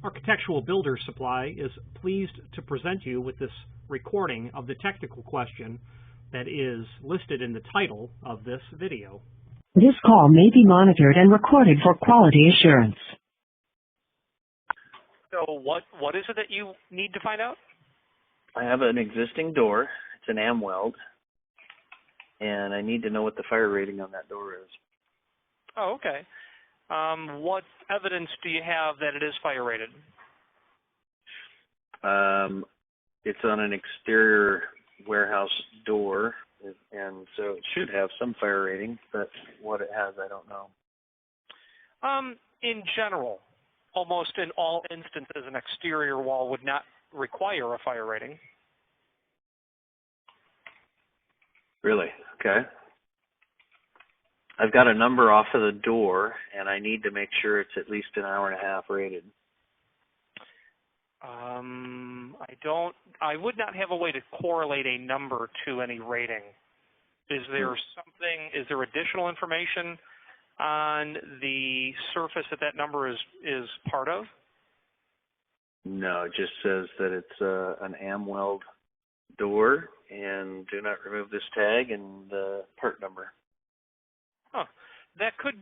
Architectural Builders Supply is pleased to present you with this recording of the technical question that is listed in the title of this video. This call may be monitored and recorded for quality assurance. So what is it that you need to find out? I have an existing door. It's an Amweld, and I need to know what the fire rating on that door is. Oh, okay. What evidence do you have that it is fire rated? It's on an exterior warehouse door, and so it should have some fire rating, but what it has, I don't know. In general, almost in all instances, an exterior wall would not require a fire rating. Really? Okay. I've got a number off of the door, and I need to make sure it's at least an hour and a half rated. I would not have a way to correlate a number to any rating. Is there additional information on the surface that number is part of? No, it just says that it's an Amweld door, and do not remove this tag and the part number. Huh. That could,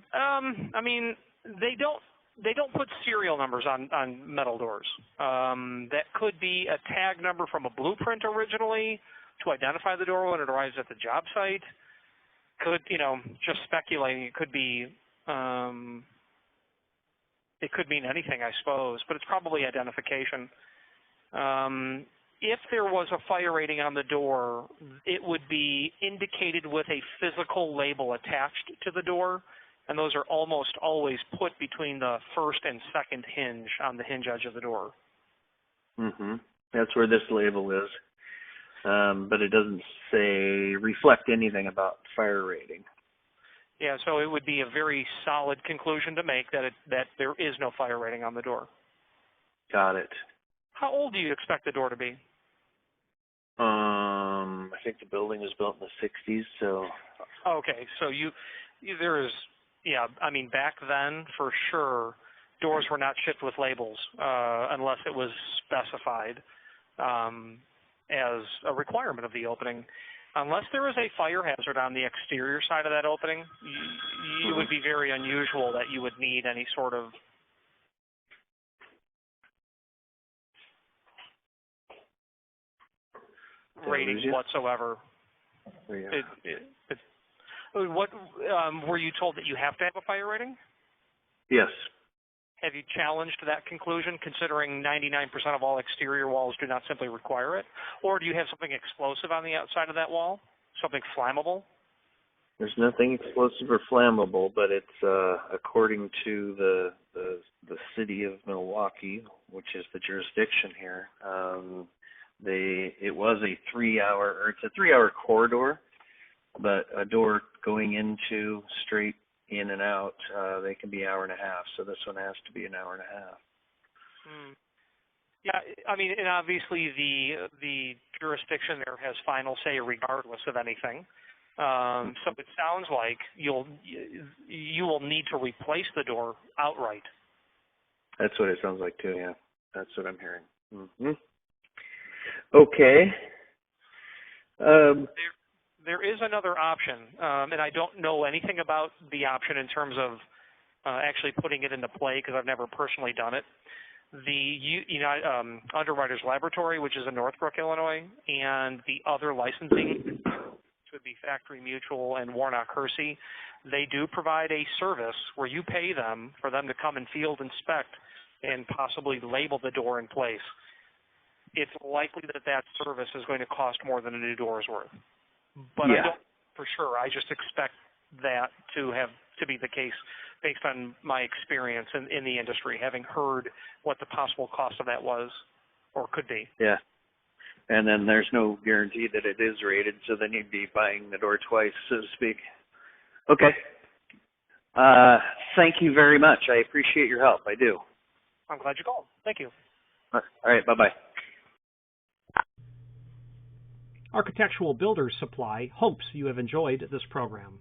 they don't put serial numbers on metal doors. That could be a tag number from a blueprint originally to identify the door when it arrives at the job site. Could, just speculating, it could be, it could mean anything, I suppose, but it's probably identification. If there was a fire rating on the door, it would be indicated with a physical label attached to the door, and those are almost always put between the first and second hinge on the hinge edge of the door. Mm-hmm. That's where this label is, but it doesn't reflect anything about fire rating. Yeah, so it would be a very solid conclusion to make that there is no fire rating on the door. Got it. How old do you expect the door to be? I think the building was built in the 60s, so. Okay, so back then, for sure, doors were not shipped with labels unless it was specified as a requirement of the opening. Unless there is a fire hazard on the exterior side of that opening, it would be very unusual that you would need any sort of rating whatsoever. Yeah. What were you told that you have to have a fire rating? Yes. Have you challenged that conclusion, considering 99% of all exterior walls do not simply require it? Or do you have something explosive on the outside of that wall? Something flammable? There's nothing explosive or flammable, but it's according to the city of Milwaukee, which is the jurisdiction here. It was a 3-hour corridor, but a door going into straight in and out, they can be hour and a half. So this one has to be an hour and a half. Yeah, and obviously the jurisdiction there has final say regardless of anything. So it sounds like you will need to replace the door outright. That's what it sounds like too. Yeah, that's what I'm hearing. Mm-hmm. Okay. There is another option, and I don't know anything about the option in terms of actually putting it into play because I've never personally done it. The Underwriters Laboratory, which is in Northbrook, Illinois, and the other licensing, which would be Factory Mutual and Warnock Hersey, they do provide a service where you pay them for them to come and field inspect and possibly label the door in place. It's likely that service is going to cost more than a new door is worth. But yeah. I don't for sure. I just expect that to be the case based on my experience in the industry, having heard what the possible cost of that was or could be. Yeah. And then there's no guarantee that it is rated, so then you'd be buying the door twice, so to speak. Okay. Thank you very much. I appreciate your help. I do. I'm glad you called. Thank you. All right. Bye-bye. Architectural Builders Supply hopes you have enjoyed this program.